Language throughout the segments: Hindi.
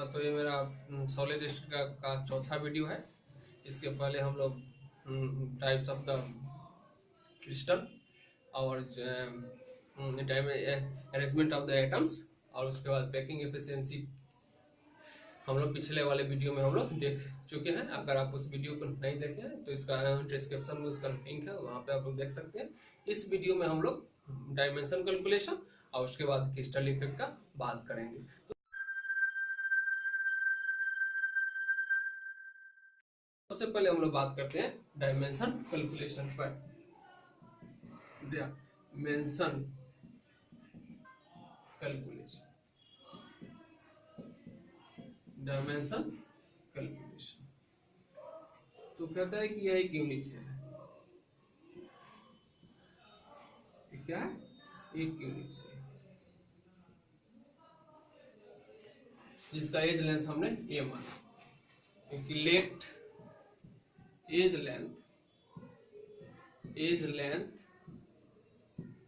तो ये मेरा सॉलिड स्टेट का चौथा वीडियो है। इसके पहले हम लोग टाइप्स ऑफ द क्रिस्टल और अरेंजमेंट ऑफ द एटम्स और उसके बाद पैकिंग एफिशिएंसी हम लोग पिछले वाले वीडियो में हम लोग देख चुके हैं। अगर आप उस वीडियो को नहीं देखे हैं तो इसका डिस्क्रिप्शन में उसका लिंक है, वहाँ पे आप लोग देख सकते हैं। इस वीडियो में हम लोग डायमेंशन कैलकुलेशन और उसके बाद क्रिस्टल इफेक्ट का बात करेंगे। तो सबसे पहले हम लोग बात करते हैं डायमेंशन कैलकुलेशन पर। डायमेंशन कैलकुलेशन, डायमेंशन कैलकुलेशन तो कहता है कि यह एक यूनिट सेल है। क्या है? एक यूनिट सेल जिसका एज लेंथ हमने ए माना, क्योंकि let edge length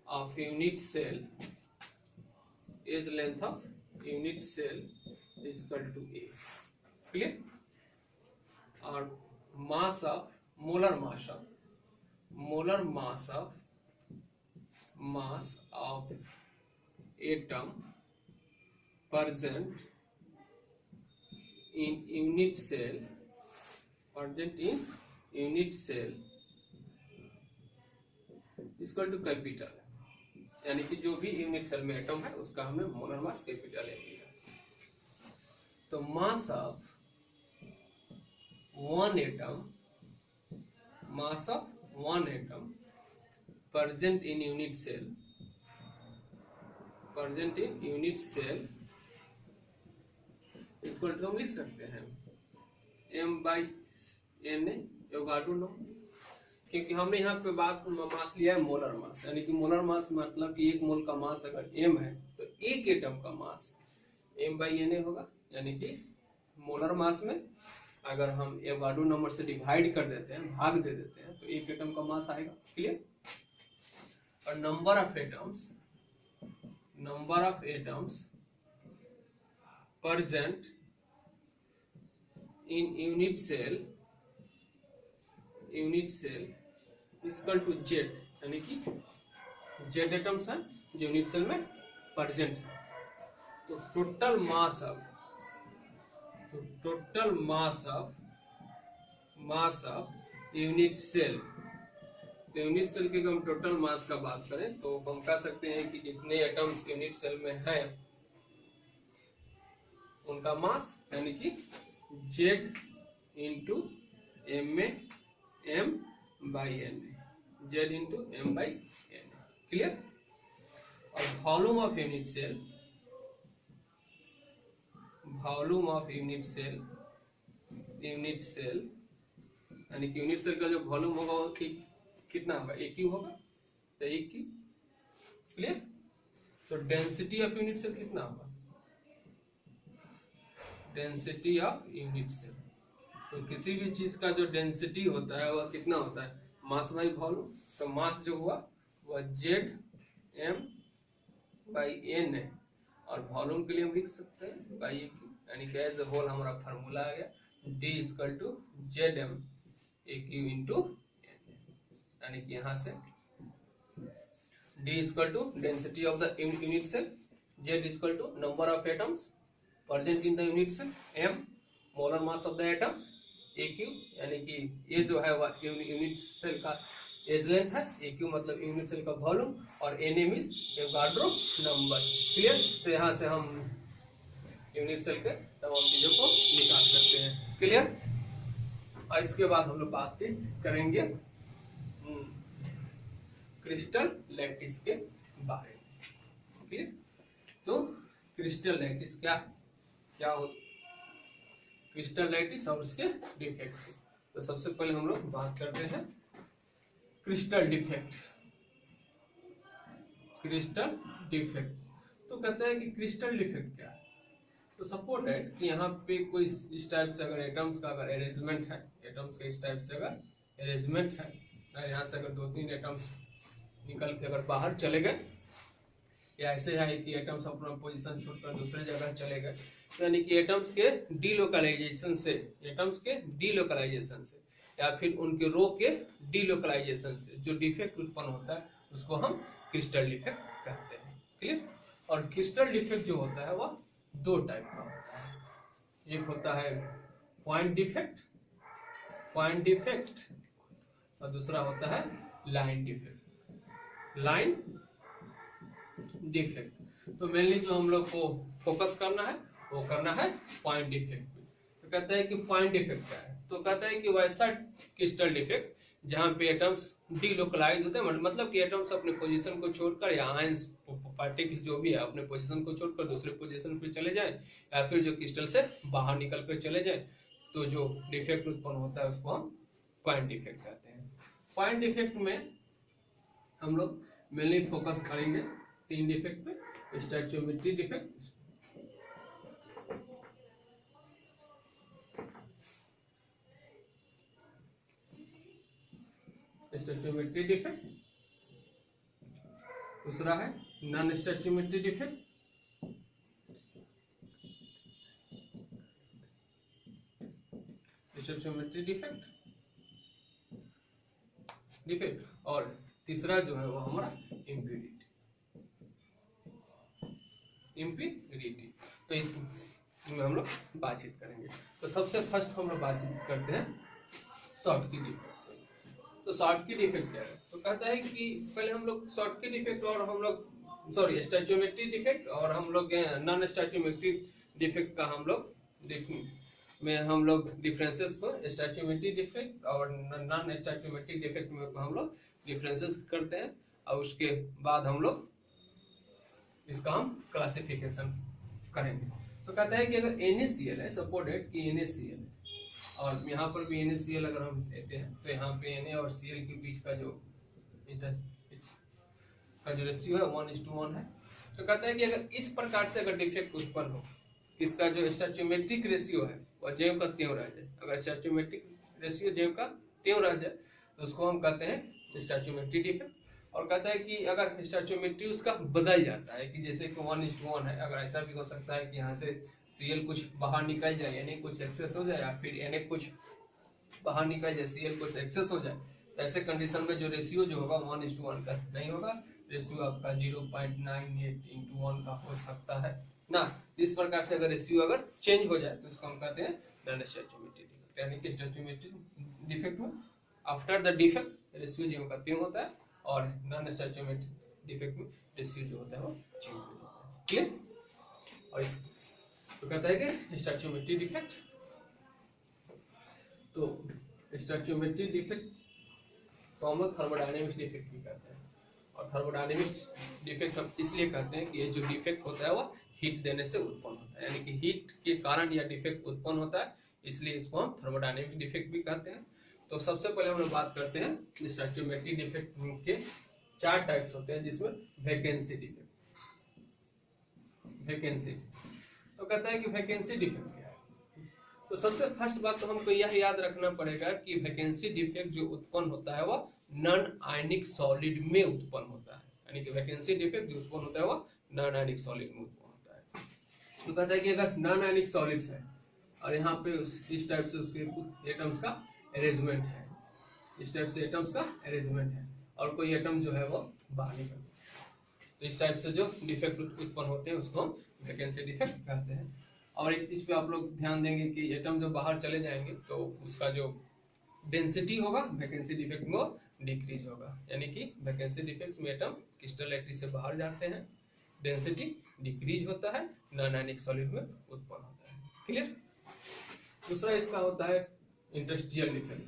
of unit cell, edge length of unit cell is equal to A. Clear? और mass of molar mass of atom present in unit cell equal to capital, यानी कि जो भी यूनिट सेल में एटम है उसका हमने मोलर मास कैपिटल ले लिया। तो mass of one atom present in unit cell इसको हम लिख सकते हैं m/na एवोगाड्रो नो, क्योंकि हमने यहाँ पे बात मास लिया है मोलर मास, यानी कि मोलर मास मतलब कि एक मोल का मास अगर m है तो एक एटम का मास m/na होगा, यानी कि मोलर मास में अगर हम एवोगाड्रो नंबर से डिवाइड कर देते हैं, भाग दे देते हैं, तो एक एटम का मास आएगा। क्लियर? और number of atoms present in unit cell equal to z, यानी कि z एटम्स हैं जो यूनिट सेल में प्रेजेंट है। तो total mass of unit cell, तो यूनिट सेल के हम टोटल मास का बात करें तो हम कह सकते हैं कि जितने एटम्स यूनिट सेल में हैं उनका मास, यानी कि z into m/na, z into m/na। Clear? और वॉल्यूम ऑफ यूनिट सेल यानी कि यूनिट सेल का जो वॉल्यूम होगा वो कितना होगा? AQ होगा, तो AQ। क्लियर? तो डेंसिटी ऑफ यूनिट सेल कितना होगा? डेंसिटी ऑफ यूनिट सेल, तो किसी भी चीज का जो डेंसिटी होता है वह कितना होता है? Mass by volume. तो मास जो हुआ वह Zm/na, और वॉल्यूम के लिए हम लिख सकते हैं बाई AQ, यानी कि एज ए होल हमारा फार्मूला आ गया D equal to Zm AQ into, यानी कि यहाँ से D equal to density of the unit cell, Z equal to number of atoms present in the unit cell, m molar mass of the atoms, AQ यानी कि ये जो है वह यूनिट सेल का एज लेंथ है, AQ मतलब यूनिट सेल का वॉल्यूम, और Na means Avogadro number. Clear? तो यहाँ से हम यूनिट सेल के तमाम चीजों को निकाल सकते हैं। क्लियर? और इसके बाद हम लोग बात करेंगे क्रिस्टल लैटिस के बारे में। क्लियर? तो क्रिस्टल लैटिस क्या हो, क्रिस्टल लैटिस और उसके डिफेक्ट। तो सबसे पहले हम लोग बात करते हैं क्रिस्टल डिफेक्ट। तो कहते हैं कि क्रिस्टल डिफेक्ट क्या है? तो सपोज दैट कि यहाँ पे कोई इस टाइप से अगर एटम्स का अगर अरेंजमेंट है, एटम्स के इस टाइप से अगर अरेंजमेंट है, यहाँ से अगर 2-3 एटम्स निकल के अगर बाहर चले गए या ऐसे है कि एटम्स अपना पोजीशन छोड़कर दूसरे जगह चले गए, तो यानी कि एटम्स के डीलोकलाइजेशन से, एटम्स के डीलोकलाइजेशन से या फिर उनके रो के डीलोकलाइजेशन से जो डिफेक्ट उत्पन्न होता है उसको हम क्रिस्टल डिफेक्ट कहते हैं। क्लियर? और क्रिस्टल डिफेक्ट जो होता है वह दो टाइप का होता है, एक होता है पॉइंट डिफेक्ट, पॉइंट डिफेक्ट, और दूसरा होता है लाइन डिफेक्ट, लाइन डिफेक्ट। तो मेनली जो हम लोग को फोकस करना है वो करना है पॉइंट डिफेक्ट पे। तो कहता है कि पॉइंट डिफेक्ट क्या है, तो कहता है कि वैसा क्रिस्टल डिफेक्ट जहां पे एटम्स डीलोकलाइज होते हैं, मतलब कि एटम्स अपने पोजीशन को छोड़कर या आयंस पार्टिकल्स जो भी है अपने पोजीशन को छोड़कर दूसरे पोजीशन पे चले जाए या फिर जो क्रिस्टल से बाहर निकल कर चले जाए, तो जो डिफेक्ट उत्पन्न होता है उसको हम पॉइंट डिफेक्ट कहते हैं। पॉइंट डिफेक्ट में हम लोग मेनली फोकस करेंगे तीन डिफेक्ट पे, स्टैचोमेट्री डिफेक्ट, स्टैचोमेट्री डिफेक्ट, दूसरा है नॉन स्टैचोमेट्री डिफेक्ट, स्टैचोमेट्री डिफेक्ट डिफेक्ट, और तीसरा जो है वो हमारा इम्प्यूरिटी, इम्प्यूरिटी। तो इसमें हम लोग बातचीत करेंगे। तो सबसे फर्स्ट हम लोग बातचीत करते हैं शॉर्ट की डिफेक्ट। तो शॉर्ट की डिफेक्ट क्या है, तो कहता है कि पहले हम लोग शॉर्ट की डिफेक्ट और हम लोग स्टैचोमेट्री डिफेक्ट और हम लोग नॉन स्टैचोमेट्री डिफेक्ट का हम लोग डिफरेंसेस को स्टैचोमेट्री डिफेक्ट और नॉन स्टैचोमेट्री डिफेक्ट में हम लोग डिफरेंसेस करते हैं, और उसके बाद हम लोग इसका हम क्लासिफिकेशन करेंगे। तो कहता है कि अगर NaCl है, सपोर्टेड कि NaCl है और यहाँ पर भी NaCl अगर हम लेते हैं तो यहाँ पे Na और Cl के बीच का जो रेशियो है 1:1 है। तो कहता है कि अगर इस प्रकार से अगर डिफेक्ट उत्पन्न हो, इसका जो स्टैचोमेट्रिक रेशियो है वह ज्यों का त्यों रह जाए, अगर स्टैचोमेट्रिक रेशियो ज्यों का त्यों रह जाए तो उसको हम कहते हैं स्टैचोमेट्री डिफेक्ट। और कहता है कि अगर स्टैचोमेट्री उसका बदल जाता है कि जैसे कि 1:1 है, अगर ऐसा भी हो सकता है कि यहाँ से Cl कुछ बाहर निकल जाए यानी कुछ एक्सेस हो जाए, या फिर Na कुछ बाहर निकल जाए Cl कुछ एक्सेस हो जाए, तो ऐसे कंडीशन में जो रेशियो जो होगा 1:1 का नहीं होगा, रेशियो आपका 0.98:1 का हो सकता है ना। इस प्रकार से अगर रेशियो अगर चेंज हो जाए तो उसको हम कहते हैं नॉन स्टैचोमेट्री डिफेक्ट, यानी कि स्टैचोमेट्री डिफेक्ट में आफ्टर द डिफेक्ट रेशियो जो का त्यों होता है, और नॉन स्टैचोमेट्री डिफेक्ट में रेशियो जो होता है वो चेंज हो जाता है। क्लियर? और इस तो कहता है कि स्टैचोमेट्री डिफेक्ट, तो स्टैचोमेट्री डिफेक्ट को हम लोग थर्मोडायनेमिक्स डिफेक्ट भी कहते हैं। और थर्मोडायनेमिक्स डिफेक्ट हम इसलिए कहते हैं कि ये जो डिफेक्ट होता है वो हीट देने से उत्पन्न होता है, यानी कि हीट के कारण यह डिफेक्ट उत्पन्न होता है, इसलिए इसको हम थर्मोडायनेमिक डिफेक्ट भी कहते हैं। तो सबसे पहले हम लोग बात करते हैं स्टैचोमेट्री डिफेक्ट के 4 टाइप्स होते हैं, जिसमें वैकेंसी डिफेक्ट, वैकेंसी। तो कहता है कि वैकेंसी डिफेक्ट क्या है, तो सबसे फर्स्ट बात तो हमको यह याद रखना पड़ेगा कि वैकेंसी डिफेक्ट जो उत्पन्न होता है वह नॉन आयनिक सॉलिड में उत्पन्न होता है, यानी कि वैकेंसी डिफेक्ट जो उत्पन्न होता है वह नॉन आयनिक सॉलिड में उत्पन्न होता है। तो कहता है कि अगर नॉन आयनिक सॉलिड्स है और यहाँ पे इस टाइप से उसके एटम्स का अरेंजमेंट है, इस टाइप से एटम्स का अरेंजमेंट है और कोई एटम जो है वो बाहर निकल, तो इस टाइप से जो डिफेक्ट उत्पन्न होते हैं उसको हम वैकेंसी डिफेक्ट कहते हैं। और एक चीज पे आप लोग ध्यान देंगे कि एटम जब बाहर चले जाएंगे तो उसका जो डेंसिटी होगा वैकेंसी डिफेक्ट में वो डिक्रीज होगा, यानी कि वैकेंसी डिफेक्ट्स में एटम क्रिस्टल लैटिस से बाहर जाते हैं, डेंसिटी डिक्रीज होता है, नॉन आयनिक सॉलिड में उत्पन्न होता है। क्लियर? दूसरा इसका होता है इंडस्ट्रियल डिफेक्ट,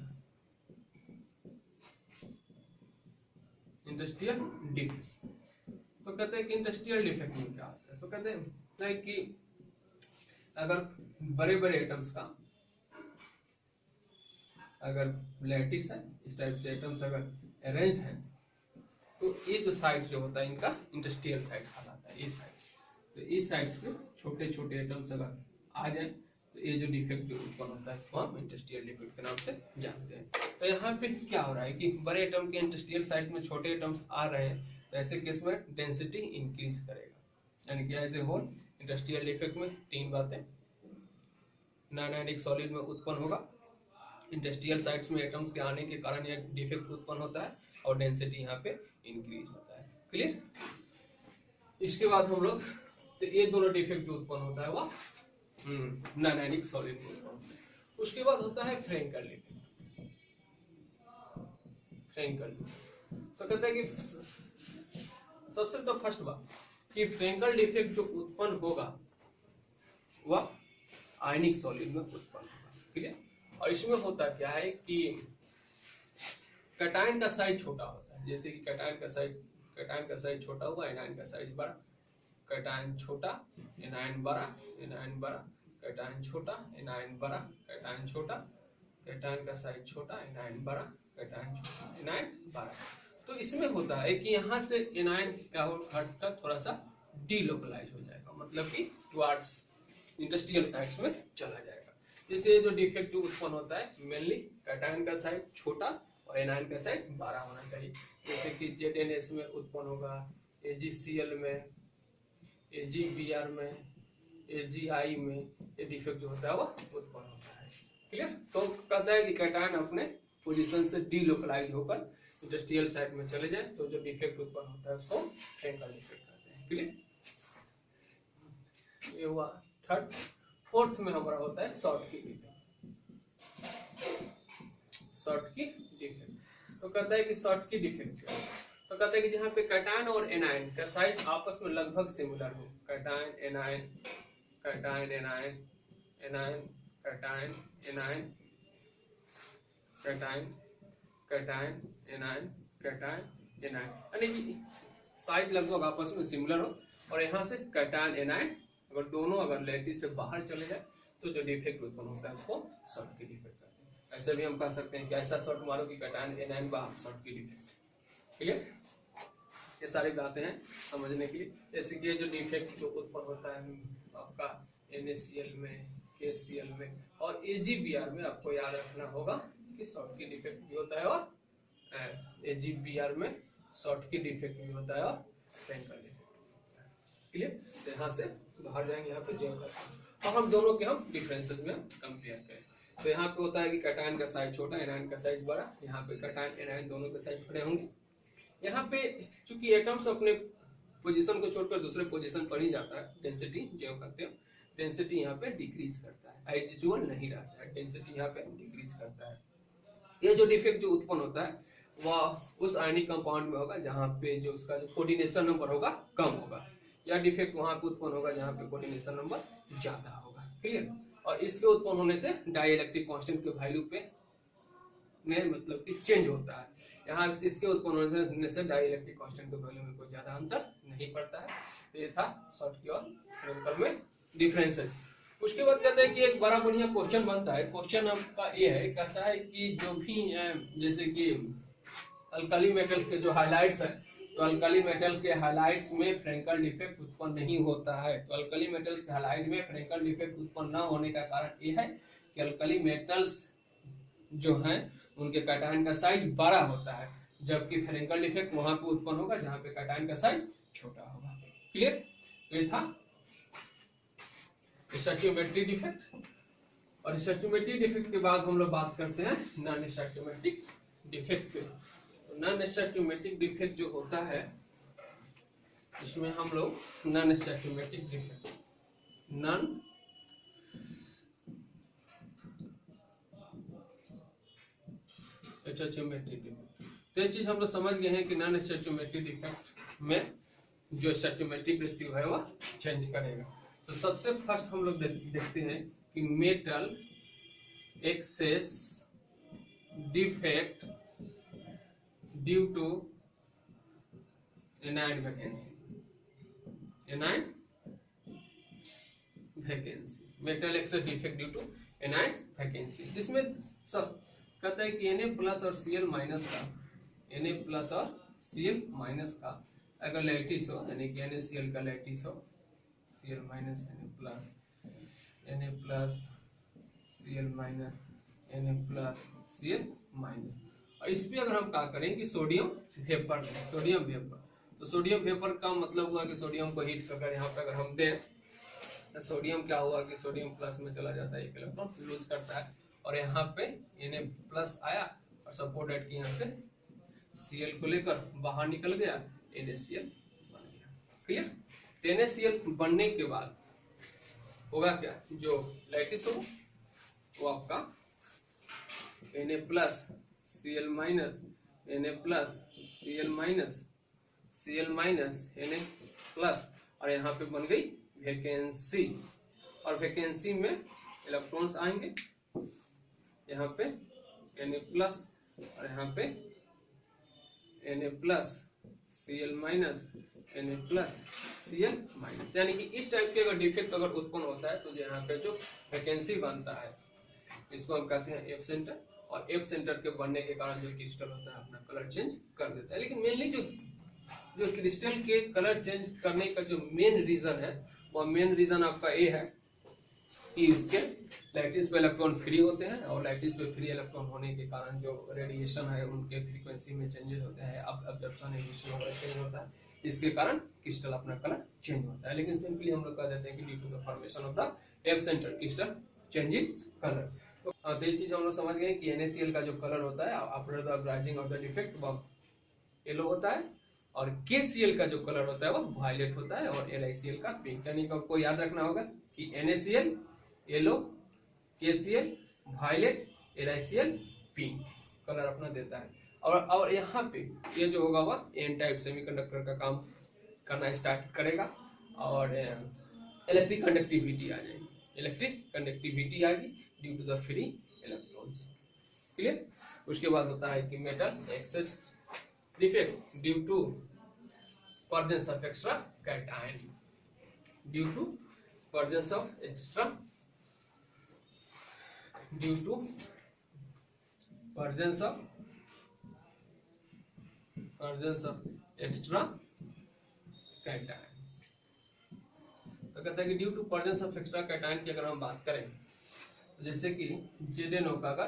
इंडस्ट्रियल डिफेक्ट। तो कहते हैं कि इंडस्ट्रियल डिफेक्ट में क्या होता है, तो कहते हैं कि अगर बड़े बड़े एटम्स का अगर लैटिस है, इस टाइप से एटम्स अगर अरेंज है, तो ये जो साइड जो होता है इनका इंडस्ट्रियल साइड कहलाता है, इस साइड से। तो इस साइड पे छोटे छोटे एटम्स अगर आ जाए तो ये जो डिफेक्ट जो उत्पन्न होता है इसको हम इंडस्ट्रियल डिफेक्ट के नाम से जानते हैं। तो यहाँ पे क्या हो रहा है कि बड़े एटम के इंडस्ट्रियल साइड में छोटे एटम्स आ रहे हैं, तो ऐसे केस में डेंसिटी इंक्रीज करेगा। यानी कि as a whole industrial defect में तीन बातें, नॉन आयनिक सॉलिड में उत्पन्न होगा, इंडस्ट्रियल साइट्स में एटम्स के आने के कारण यह डिफेक्ट उत्पन्न होता है, और डेंसिटी यहाँ पे इंक्रीज होता है। क्लियर? इसके बाद हम लोग, तो ये दोनों डिफेक्ट जो उत्पन्न होता है वह नॉन आयनिक सॉलिड में उत्पन्न होता है। उसके बाद होता है फ्रेंकल डिफेक्ट। फ्रेंकल तो कहते हैं कि सबसे तो फर्स्ट बात कि फ्रेंकल डिफेक्ट जो उत्पन्न होगा वह आयनिक सॉलिड में उत्पन्न होगा। क्लियर? और इसमें होता क्या है कि कैटायन का साइज छोटा होता है, जैसे कि कैटायन का साइज छोटा हुआ, एनायन का साइज बड़ा, कैटायन छोटा एनायन बड़ा, एनायन बड़ा कैटायन छोटा, एनायन बड़ा कैटायन छोटा, कैटायन का साइज छोटा एनायन बड़ा, कैटायन छोटा एनायन बड़ा। तो इसमें होता है कि यहाँ से एनायन क्या हटकर थोड़ा सा डीलोकलाइज हो जाएगा, मतलब कि टुवर्ड्स इंडस्ट्रियल साइट्स में चला जाएगा। इससे जो डिफेक्ट उत्पन्न होता है मेनली कैटायन का साइज छोटा और एनायन का साइज बड़ा होना चाहिए। जैसे कि ZnS में उत्पन्न होगा, AgCl में, AgBr में, AgI में ये डिफेक्ट जो होता है वो उत्पन्न होता है। क्लियर? तो कहता है कि कैटायन अपने पोजीशन से डीलोकलाइज होकर इंडस्ट्रियल साइट में चले जाए तो जो डिफेक्ट उत्पन्न होता है उसको फ्रेंकल डिफेक्ट कहते हैं। क्लियर? ये हुआ थर्ड। फोर्थ में हमारा होता है शॉर्ट की डिफेक्ट। शॉर्ट की डिफेक्ट तो कहता है कि शॉर्ट की डिफेक्ट तो कहता है कि जहाँ पे कैटायन और एनायन का साइज आपस में लगभग सिमिलर हो, cation anion, cation anion, anion cation anion, cation cation anion, cation anion, यानी कि साइज लगभग आपस में सिमिलर हो, और यहाँ से कैटायन एनायन अगर दोनों अगर लैटिस से बाहर चले जाए तो जो डिफेक्ट उत्पन्न होता है उसको शॉर्ट की डिफेक्ट कहते हैं। ऐसे भी हम कह सकते हैं कि ऐसा शॉर्ट मारो कि कैटायन एनायन बाहर, शॉर्ट की डिफेक्ट। क्लियर? ये सारी बातें हैं समझने के लिए। जैसे कि जो डिफेक्ट जो उत्पन्न होता है आपका NaCl में, KCl में और AgBr में, आपको याद रखना होगा कि शॉर्ट की डिफेक्ट भी होता है, और AgBr में शॉर्ट की डिफेक्ट भी होता है और फ्रेंकल डिफेक्ट। क्लियर? तो यहाँ से बाहर जाएंगे, यहाँ पे जेम करते हैं और हम दोनों के हम डिफरेंसेस में कंपेयर करें। तो यहाँ पे होता है कि कैटायन का साइज छोटा, एनायन का साइज बड़ा, यहाँ पे कैटायन एनायन दोनों के साइज बड़े होंगे। यहाँ पे चूंकि एटम्स अपने पोजीशन को छोड़कर दूसरे पोजीशन पर ही जाता है, डेंसिटी जो कहते हैं, डेंसिटी यहाँ पे डिक्रीज करता है, आइडेंटिटी नहीं रहता है, डेंसिटी यहाँ पे डिक्रीज करता है। ये जो डिफेक्ट जो उत्पन्न होता है वह उस आयनिक कंपाउंड में होगा जहाँ पे जो उसका जो कोऑर्डिनेशन नंबर होगा कम होगा, या डिफेक्ट वहां पे उत्पन्न होगा जहाँ पे कोऑर्डिनेशन नंबर ज्यादा होगा। क्लियर? और इसके उत्पन्न होने से डाइइलेक्ट्रिक कांस्टेंट के वैल्यू पे में मतलब कि चेंज होता है। यहाँ इसके उत्पन्न होने से डाइइलेक्ट्रिक कांस्टेंट के वैल्यू में कोई ज्यादा अंतर नहीं पड़ता है। तो ये था शॉर्ट की और फ्रेंकल में डिफरेंसेस। उसके बाद कहते हैं कि एक बड़ा बढ़िया क्वेश्चन बनता है। क्वेश्चन आपका ये है, कहता है कि जो भी जैसे कि अल्कली मेटल्स के जो हाइलाइट्स है, तो अल्कली मेटल के हाइलाइट्स में फ्रेंकल डिफेक्ट उत्पन्न नहीं होता है। तो अल्कली मेटल्स के हाइलाइट में फ्रेंकल डिफेक्ट उत्पन्न न होने का कारण ये है कि अल्कली मेटल्स जो हैं उनके कैटायन का साइज बड़ा होता है, जबकि फ्रेंकल डिफेक्ट वहां पे उत्पन्न होगा जहां पे कैटायन का साइज छोटा होगा। क्लियर? तो ये था स्टोइकियोमेट्रिक डिफेक्ट। और स्टोइकियोमेट्रिक डिफेक्ट के बाद हम लोग बात करते हैं नॉन स्टोइकियोमेट्रिक डिफेक्ट पे। नॉन स्टोइकियोमेट्रिक डिफेक्ट जो होता है इसमें हम लोग non stoichiometric defect, non stoichiometric defect, तो ये चीज हम लोग समझ गए हैं कि नॉन स्टोइकियोमेट्रिक डिफेक्ट में जो स्टोइकियोमेट्रिक रेशियो है वह चेंज करेगा। तो सबसे फर्स्ट हम लोग देखते हैं कि metal excess defect due to anion vacancy, anion vacancy, metal excess defect due to anion vacancy. इसमें सब कहता है कि Na प्लस और Cl माइनस का, Na प्लस और Cl माइनस का अगर लैटिस हो, यानी कि NaCl का लैटिस हो, Cl minus Na plus Cl minus Na plus Cl minus. और इस पे अगर हम क्या करें कि सोडियम वेपर लें, सोडियम वेपर, तो सोडियम वेपर का मतलब हुआ कि सोडियम को हीट अगर यहाँ पे अगर हम दें तो सोडियम क्या हुआ कि सोडियम प्लस में चला जाता है, एक इलेक्ट्रॉन लूज करता है और यहाँ पे Na प्लस आया और सपोर्ट ऐड की यहाँ से Cl को लेकर बाहर निकल गया, NaCl बन गया। क्लियर? NaCl बनने के बाद होगा क्या, जो लैटिस हो वो आपका Na plus Cl minus Na plus Cl minus Cl minus Na plus और यहाँ पे बन गई वैकेंसी और वैकेंसी में इलेक्ट्रॉन्स आएंगे यहाँ पे Na प्लस और यहाँ पे Na plus Cl minus Na plus Cl minus, यानी कि इस टाइप के अगर डिफेक्ट अगर उत्पन्न होता है तो यहाँ पे जो वैकेंसी बनता है इसको हम कहते हैं एफ सेंटर और एफ सेंटर के बनने के कारण जो क्रिस्टल होता है अपना कलर चेंज कर देता है। लेकिन मेनली जो क्रिस्टल के कलर चेंज करने का जो मेन रीजन है वह मेन रीजन आपका ये है कि इसके लैटिस पे इलेक्ट्रॉन फ्री होते हैं और लैटिस पे फ्री इलेक्ट्रॉन होने के कारण जो रेडिएशन है उनके फ्रीक्वेंसी में चेंजेस होते हैं, अब्जॉर्प्शन एमिशन वगैरह चेंज होता है, इसके कारण क्रिस्टल अपना कलर चेंज होता है। लेकिन सिंपली हम लोग कह देते हैं कि due to the formation of the F centre crystal changes colour. तो ये चीज हम लोग समझ गए कि NaCl का जो कलर होता है after the rising of the defect वह येलो होता है और KCl का जो कलर होता है वो वायलेट होता है और LiCl का पिंक। यानी कि आपको याद रखना होगा कि NaCl yellow, KCl violet, LiCl pink colour अपना देता है। और यहाँ पे ये जो होगा वह एन टाइप सेमीकंडक्टर का काम करना स्टार्ट करेगा और इलेक्ट्रिक कंडक्टिविटी आ जाएगी, इलेक्ट्रिक कंडक्टिविटी आएगी due to the free electrons. Clear? उसके बाद होता है कि metal excess defect due to presence of extra cation, due to presence of extra cation। तो कहता है कि due to presence of extra cation की अगर हम बात करें तो जैसे कि ZnO का अगर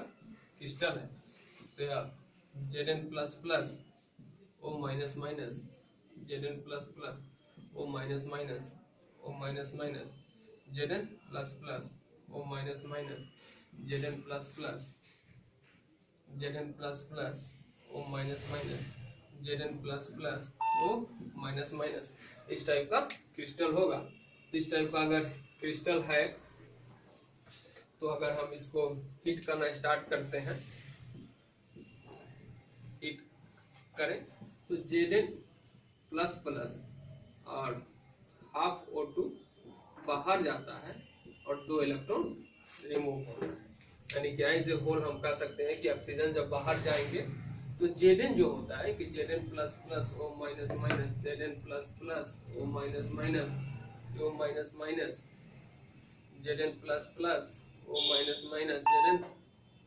क्रिस्टल है तो Zn plus plus O minus minus Zn plus plus O minus minus O minus minus Zn plus plus O minus minus Zn plus plus Zn plus plus O minus minus Zn plus plus O minus minus, इस टाइप का क्रिस्टल होगा। तो इस टाइप का अगर क्रिस्टल है तो अगर हम इसको हीट करना स्टार्ट करते हैं, हीट करें तो Zn प्लस प्लस और हाफ O2 बाहर जाता है और 2 इलेक्ट्रॉन रिमूव होता है। यानी कि एज ए होल हम कह सकते हैं कि ऑक्सीजन जब बाहर जाएंगे तो Zn जो होता है कि Zn plus plus O minus minus Zn plus plus O minus minus O minus minus Zn plus plus O minus minus Zn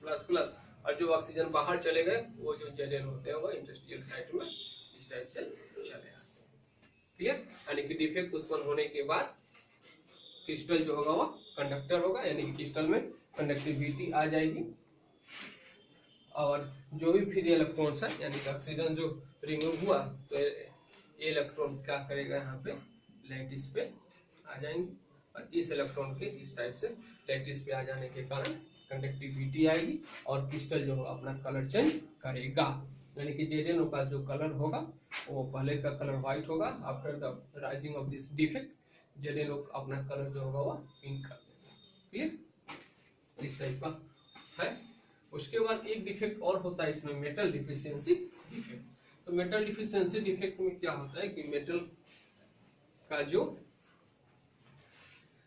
plus plus, और जो ऑक्सीजन बाहर चले गए वो जो Zn होते हैं वो इंडस्ट्रियल साइट में इस टाइप से चले आते हैं। क्लियर? यानी कि डिफेक्ट उत्पन्न होने के बाद क्रिस्टल जो होगा वो कंडक्टर होगा, यानी कि क्रिस्टल में कंडक्टिविटी आ जाएगी और जो भी फ्री इलेक्ट्रॉन्स है यानी कि ऑक्सीजन जो रिमूव हुआ तो ये इलेक्ट्रॉन क्या करेगा, यहाँ पे लैटिस पे आ जाएंगे और इस इलेक्ट्रॉन के इस टाइप से लैटिस पे आ जाने के कारण कंडक्टिविटी आएगी और क्रिस्टल जो होगा अपना कलर चेंज करेगा। यानी कि Zn का जो कलर होगा वो पहले का कलर व्हाइट होगा, after the rising of this defect Zn अपना कलर जो होगा वो पिंक कर देगा। क्लियर? इस टाइप का है। उसके बाद एक डिफेक्ट और होता है इसमें, मेटल डिफिशियंसी डिफेक्ट। तो मेटल डिफिशियंसी डिफेक्ट में क्या होता है कि मेटल का जो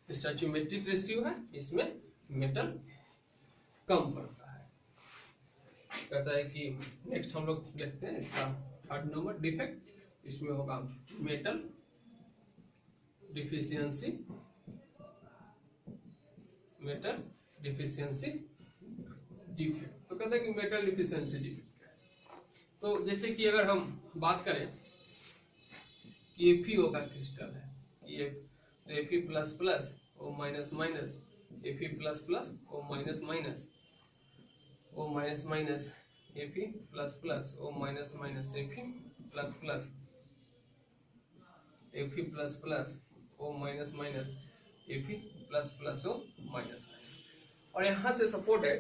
स्टोइचियोमेट्रिक रेशियो है इसमें मेटल कम पड़ता है। कहता है कि नेक्स्ट हम लोग देखते हैं इसका 3rd नंबर डिफेक्ट, इसमें होगा मेटल डिफिशियंसी डिफेक्ट। तो कहते हैं कि मेटल डिफिशियंसी डिफेक्ट है। तो जैसे कि अगर हम बात करें कि Fe का क्रिस्टल है, ये Fe plus plus O minus minus Fe plus plus O minus minus O minus minus Fe plus plus O minus minus Fe plus plus Fe plus plus O minus minus Fe plus plus O minus minus. और यहाँ से सपोर्ट है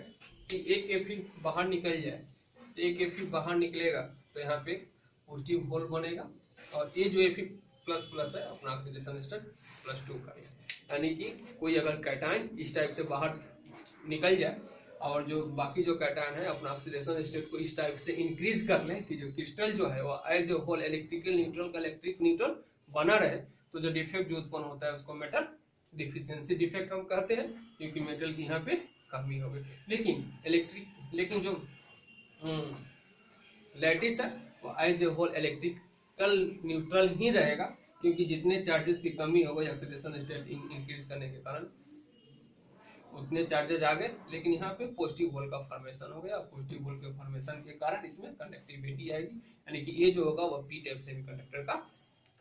कि एक Fe बाहर निकल जाए, एक Fe बाहर निकलेगा तो यहाँ पे पॉजिटिव होल बनेगा और ये जो Fe प्लस प्लस है अपना ऑक्सीडेशन स्टेट +2 का, यानी कि कोई अगर कैटायन इस टाइप से बाहर निकल जाए और जो बाकी जो कैटायन है अपना ऑक्सीडेशन स्टेट को इस टाइप से इंक्रीज कर ले कि जो क्रिस्टल जो है वो as a whole electrical neutral का इलेक्ट्रिक न्यूट्रल बना रहे, तो जो डिफेक्ट जो उत्पन्न होता है उसको मेटल डिफिशियंसी डिफेक्ट हम कहते हैं, क्योंकि मेटल की यहाँ पे कमी हो गई। लेकिन जो लैटिस है वो as a whole electrical neutral ही रहेगा, क्योंकि जितने चार्जेस की कमी हो गई ऑक्सीडेशन स्टेट इंक्रीज करने के कारण उतने चार्जेस आ गए, लेकिन यहाँ पे पॉजिटिव होल का फॉर्मेशन हो गया। पॉजिटिव होल के फॉर्मेशन के कारण इसमें कंडक्टिविटी आएगी, यानी कि ये जो होगा वो पी टाइप सेमीकंडक्टर का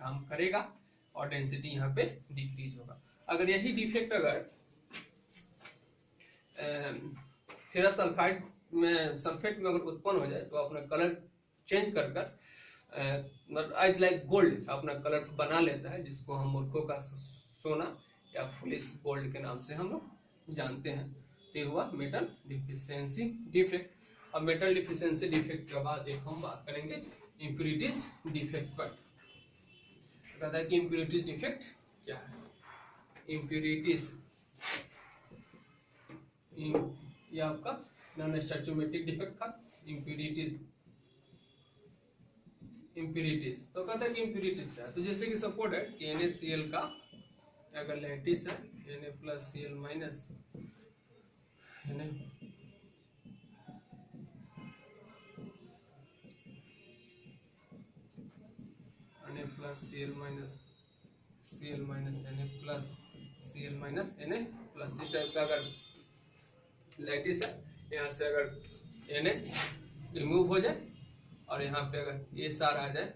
काम करेगा और डेंसिटी यहाँ पे डिक्रीज होगा। अगर यही डिफेक्ट अगर फेरस सल्फाइड में सल्फेट में अगर उत्पन्न हो जाए तो अपना कलर चेंज कर एज लाइक गोल्ड अपना कलर बना लेता है, जिसको हम मूर्खों का सोना या फुलिश गोल्ड के नाम से हम लोग जानते हैं। ये हुआ मेटल डिफिशियंसी डिफेक्ट। अब मेटल डिफिशियंसी डिफेक्ट के बाद एक हम बात करेंगे इम्प्यूरिटीज डिफेक्ट पर। कहता है कि इम्प्यूरिटीज डिफेक्ट क्या है। इम्प्यूरिटीज ये आपका नॉन स्टैच्यूमेट्रिक डिफेक्ट था। इम्प्यूरिटीज तो कहता है कि इम्प्यूरिटीज क्या है। तो जैसे कि सपोर्ट है कि NaCl का अगर लैटिस है Na plus Cl minus Na plus Cl minus Na plus Cl minus Na plus इस टाइप का अगर लैटिस है, यहाँ से अगर Na रिमूव हो जाए और यहाँ पे अगर SR आ जाए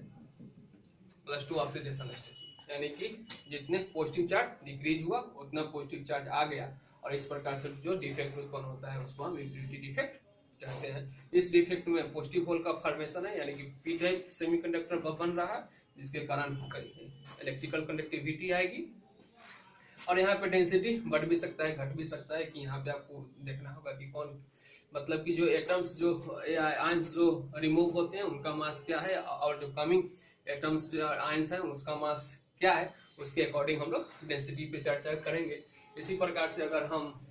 +2 ऑक्सीडेशन स्टेट, यानी कि जितने पॉजिटिव चार्ज डिक्रीज हुआ उतना पॉजिटिव चार्ज आ गया, और इस प्रकार से जो डिफेक्ट उत्पन्न होता है उसको हम इम्प्यूरिटी डिफेक्ट कहते हैं। इस डिफेक्ट में पॉजिटिव होल का फॉर्मेशन है, यानी कि पी टाइप सेमीकंडक्टर बन रहा है, जिसके कारण इलेक्ट्रिकल कंडक्टिविटी आएगी और यहाँ पे डेंसिटी बढ़ भी सकता है घट भी सकता है। कि यहाँ पे आपको देखना होगा कि कौन मतलब कि जो एटम्स जो आयंस जो रिमूव होते हैं उनका मास क्या है और जो कमिंग एटम्स जो आयंस है उसका मास क्या है, उसके अकॉर्डिंग हम लोग डेंसिटी पे चर्चा करेंगे। इसी प्रकार से अगर हम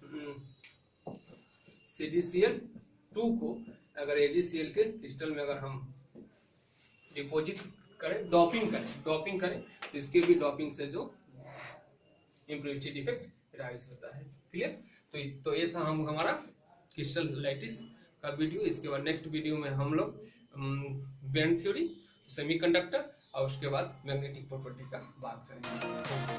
CdCl2 को अगर AgCl के क्रिस्टल में अगर हम डिपॉजिट करें डॉपिंग करें तो इसके भी डॉपिंग से जो इम्प्यूरिटी डिफेक्ट राइज होता है। क्लियर। तो ये था हमारा क्रिस्टल लैटिस का वीडियो। इसके बाद नेक्स्ट वीडियो में हम लोग बैंड थ्योरी, सेमीकंडक्टर और उसके बाद मैग्नेटिक प्रॉपर्टी का बात करेंगे।